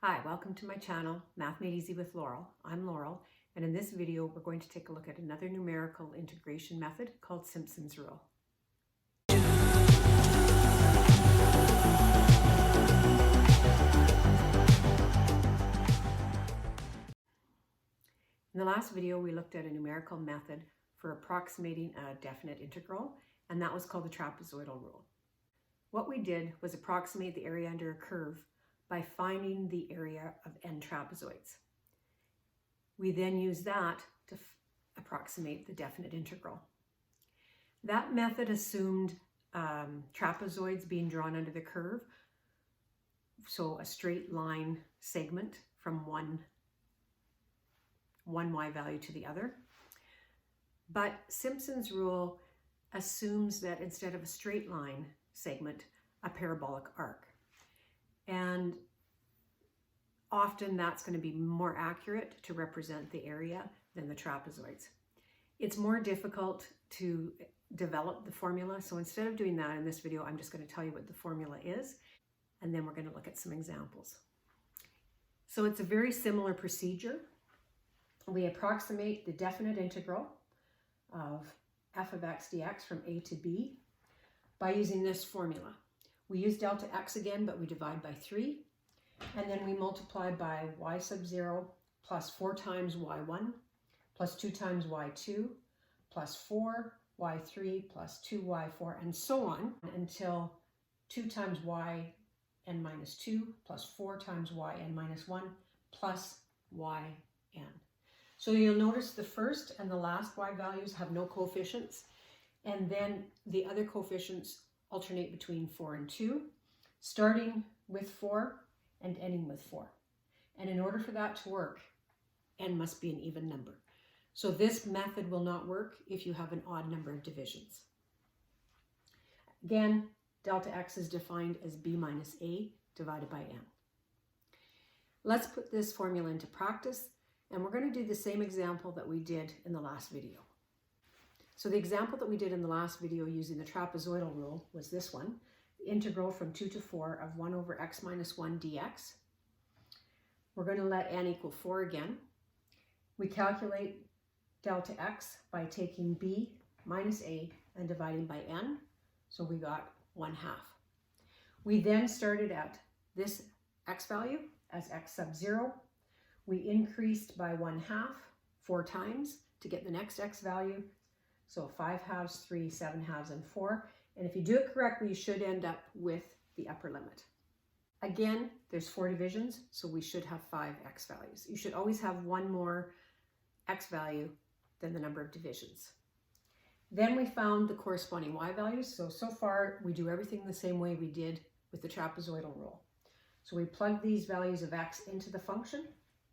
Hi, welcome to my channel, Math Made Easy with Laurel. I'm Laurel, and in this video we're going to take a look at another numerical integration method called Simpson's rule. In the last video we looked at a numerical method for approximating a definite integral, and that was called the trapezoidal rule. What we did was approximate the area under a curve by finding the area of n trapezoids. We then use that to approximate the definite integral. That method assumed trapezoids being drawn under the curve, so a straight line segment from one y value to the other. But Simpson's rule assumes that instead of a straight line segment, a parabolic arc. And often that's going to be more accurate to represent the area than the trapezoids. It's more difficult to develop the formula, so instead of doing that in this video, I'm just going to tell you what the formula is, and then we're going to look at some examples. So it's a very similar procedure. We approximate the definite integral of f of x dx from a to b by using this formula. We use delta x again, but we divide by 3, and then we multiply by y sub 0 plus 4 times y1 plus 2 times y2 plus 4 y3 plus 2 y4 and so on until 2 times y n minus 2 plus 4 times y n minus 1 plus y n. So you'll notice the first and the last y values have no coefficients, and then the other coefficients alternate between 4 and 2, starting with 4 and ending with 4. And in order for that to work, n must be an even number. So this method will not work if you have an odd number of divisions. Again, delta x is defined as b minus a divided by n. Let's put this formula into practice, and we're going to do the same example that we did in the last video. So the example that we did in the last video using the trapezoidal rule was this one, the integral from 2 to 4 of 1 over x minus 1 dx. We're going to let n equal 4 again. We calculate delta x by taking b minus a and dividing by n, so we got 1/2. We then started at this x value as x sub 0. We increased by 1/2 4 times to get the next x value. So 5 halves, 3, 7 halves, and 4. And if you do it correctly, you should end up with the upper limit. Again, there's 4 divisions, so we should have 5 x values. You should always have one more x value than the number of divisions. Then we found the corresponding y values. So far, we do everything the same way we did with the trapezoidal rule. So we plug these values of x into the function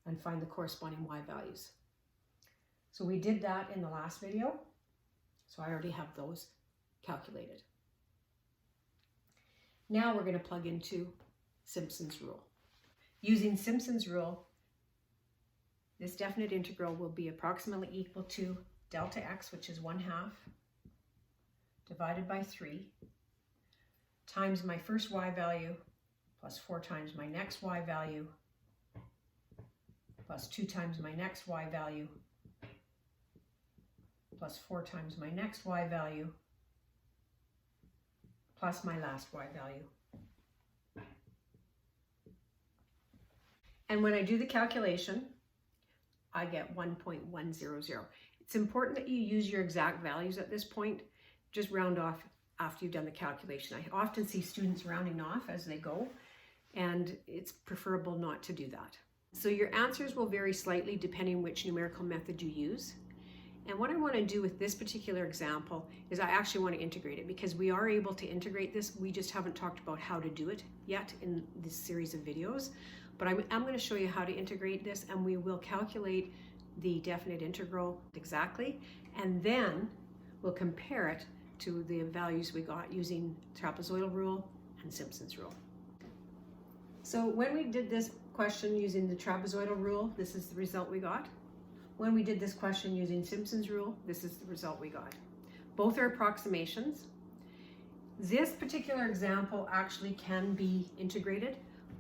and find the corresponding y values. So we did that in the last video. So I already have those calculated. Now we're going to plug into Simpson's rule. Using Simpson's rule, this definite integral will be approximately equal to delta x, which is 1/2, divided by 3, times my first y value, plus 4 times my next y value, plus 2 times my next y value, plus 4 times my next y value, plus my last y value. And when I do the calculation, I get 1.100. It's important that you use your exact values at this point. Just round off after you've done the calculation. I often see students rounding off as they go, and it's preferable not to do that. So your answers will vary slightly depending which numerical method you use. And what I want to do with this particular example is I actually want to integrate it, because we are able to integrate this. We just haven't talked about how to do it yet in this series of videos. But I'm going to show you how to integrate this, and we will calculate the definite integral exactly, and then we'll compare it to the values we got using trapezoidal rule and Simpson's rule. So when we did this question using the trapezoidal rule, this is the result we got. When we did this question using Simpson's rule, this is the result we got. Both are approximations. This particular example actually can be integrated,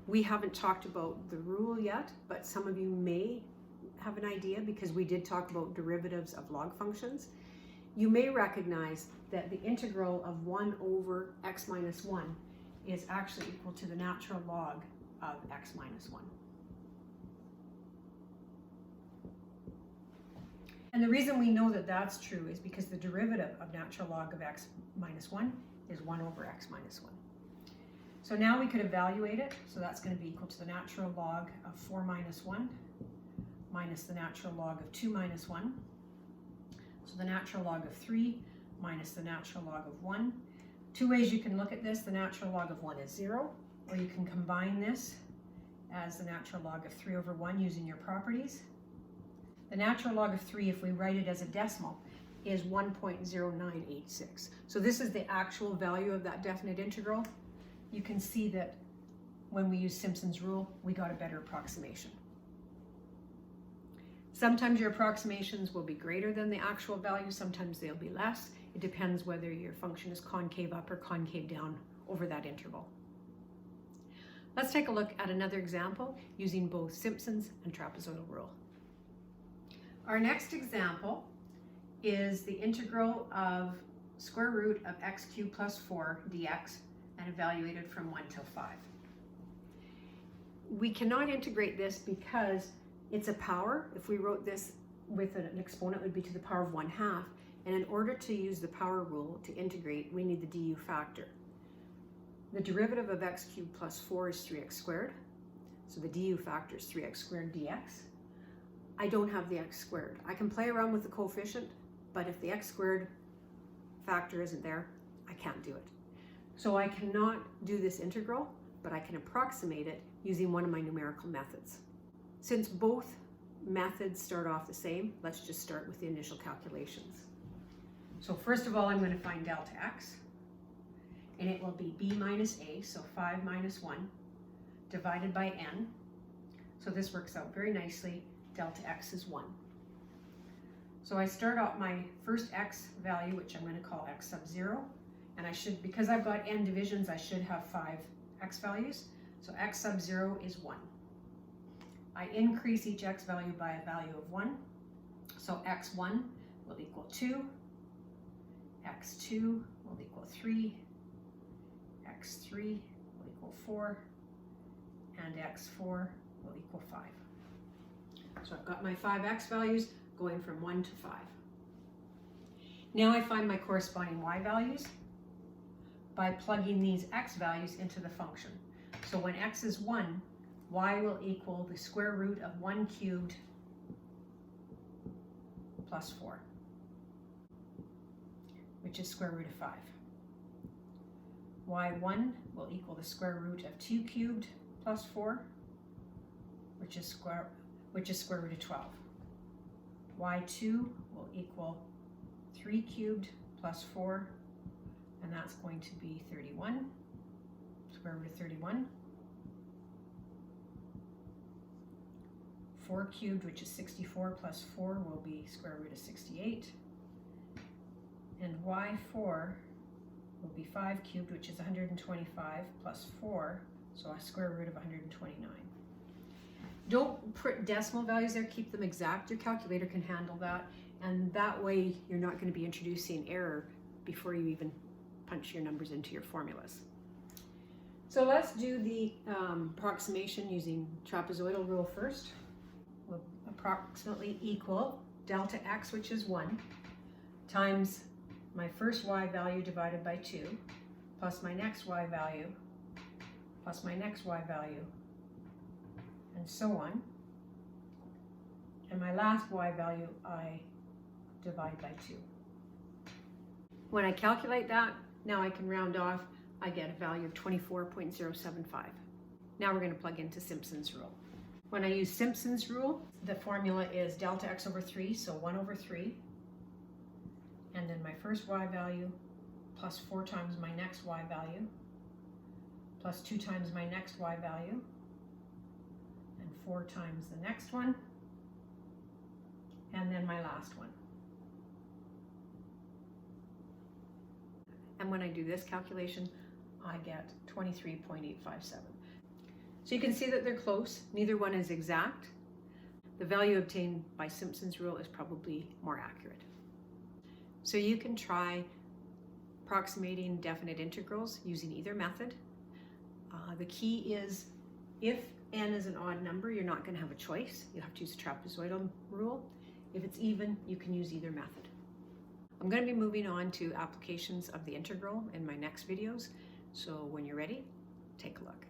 We haven't talked about the rule yet, but some of you may have an idea because we did talk about derivatives of log functions. You may recognize that the integral of 1 over x minus 1 is actually equal to the natural log of x minus 1. And the reason we know that that's true is because the derivative of natural log of x minus 1 is 1 over x minus 1. So now we could evaluate it. So that's going to be equal to the natural log of 4 minus 1 minus the natural log of 2 minus 1. So the natural log of 3 minus the natural log of 1. Two ways you can look at this. The natural log of 1 is 0, or you can combine this as the natural log of 3 over 1 using your properties. The natural log of 3, if we write it as a decimal, is 1.0986. So this is the actual value of that definite integral. You can see that when we use Simpson's rule, we got a better approximation. Sometimes your approximations will be greater than the actual value, sometimes they'll be less. It depends whether your function is concave up or concave down over that interval. Let's take a look at another example using both Simpson's and trapezoidal rule. Our next example is the integral of square root of x cubed plus 4 dx and evaluated from 1 till 5. We cannot integrate this because it's a power. If we wrote this with an exponent, it would be to the power of 1/2. And in order to use the power rule to integrate, we need the du factor. The derivative of x cubed plus 4 is 3x squared. So the du factor is 3x squared dx. I don't have the x squared. I can play around with the coefficient, but if the x squared factor isn't there, I can't do it. So I cannot do this integral, but I can approximate it using one of my numerical methods. Since both methods start off the same, let's just start with the initial calculations. So first of all, I'm going to find delta x, and it will be b minus a, so 5 minus 1, divided by n. So this works out very nicely. Delta x is 1. So I start out my first x value, which I'm going to call x sub 0, and I should, because I've got n divisions, I should have 5 x values. So x sub 0 is 1. I increase each x value by a value of 1. So x1 will equal 2, x2 will equal 3, x3 will equal 4, and x4 will equal 5. So I've got my 5x values going from 1 to 5. Now I find my corresponding y values by plugging these x values into the function. So when x is 1, y will equal the square root of 1 cubed plus 4, which is square root of 5. y1 will equal the square root of 2 cubed plus 4, which is square root of 12. y2 will equal 3 cubed plus 4, and that's going to be 31, square root of 31. 4 cubed, which is 64, plus 4 will be square root of 68. And y4 will be 5 cubed, which is 125, plus 4, so a square root of 129. Don't put decimal values there, keep them exact. Your calculator can handle that, and that way you're not going to be introducing error before you even punch your numbers into your formulas. So let's do the approximation using trapezoidal rule first. We'll approximately equal delta x, which is 1, times my first y value divided by 2, plus my next y value, plus my next y value, and so on. And my last y value I divide by 2. When I calculate that, now I can round off, I get a value of 24.075. Now we're going to plug into Simpson's rule. When I use Simpson's rule, the formula is delta x over 3, so 1 over 3, and then my first y value plus 4 times my next y value, plus 2 times my next y value, and 4 times the next one, and then my last one. And when I do this calculation, I get 23.857. So you can see that they're close. Neither one is exact. The value obtained by Simpson's rule is probably more accurate. So you can try approximating definite integrals using either method. The key is if n is an odd number, you're not going to have a choice. You have to use the trapezoidal rule. If it's even, you can use either method. I'm going to be moving on to applications of the integral in my next videos. So when you're ready, take a look.